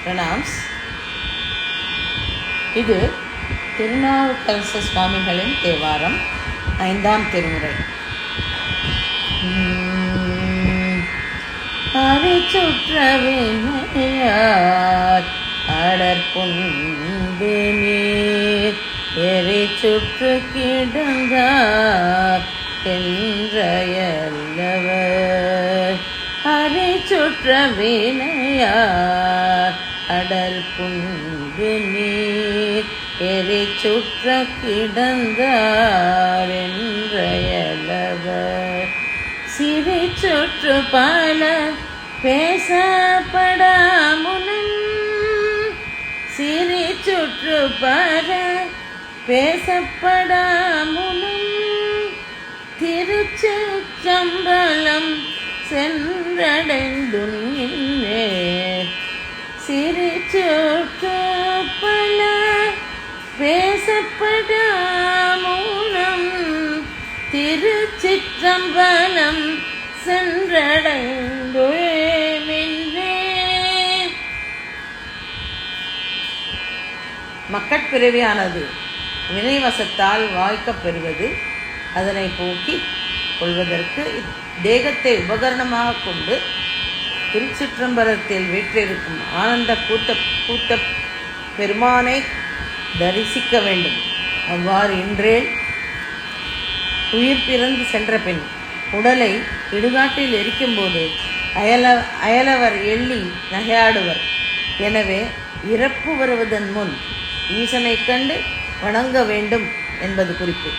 pronouns. இது திருநாவுக்கரசு சுவாமிகளின் தேவாரம், 5ஆம் திருமுறை. அரிச்சுற்றவினையார் அடற்புண்டு நீர் எரிச்சுற்று கிடந்தார் என்றையல்லவர். அரிச்சுற்றவினையார் அடற்புண்டு நீர் எரிச்சுற்ற கிடந்தார் என்றையல்லவர். சிரிச்சுற்று பல பேசப்படாமுனம், சிரிச்சுற்று பல பேசப்படாமுனம் திருச்சிற்றம்பலம் சென்றடைந்துன்னே. சிரிச்சுற்று பல பேசப்படாமுனம் திருச்சிற்றம்பலம் சென்றடைந்துமின்றே. மக்கட்பிறவியானது வினைவசத்தால் வாய்க்கப் பெறுவது. அதனை போக்கிக் கொள்வதற்கு தேகத்தை உபகரணமாக கொண்டு திருச்சிற்றம்பலத்தில் வீற்றிருக்கும் ஆனந்த கூத்த பெருமானை தரிசிக்க வேண்டும். அவ்வாறு இன்றேல் உயிர் பிறந்து சென்ற பின் உடலை இடுகாட்டில் எரிக்கும்போது அயலவர் எள்ளி நகையாடுவர். எனவே இறப்பு வருவதன் முன் ஈசனை கண்டு வணங்க வேண்டும் என்பது குறிப்பு.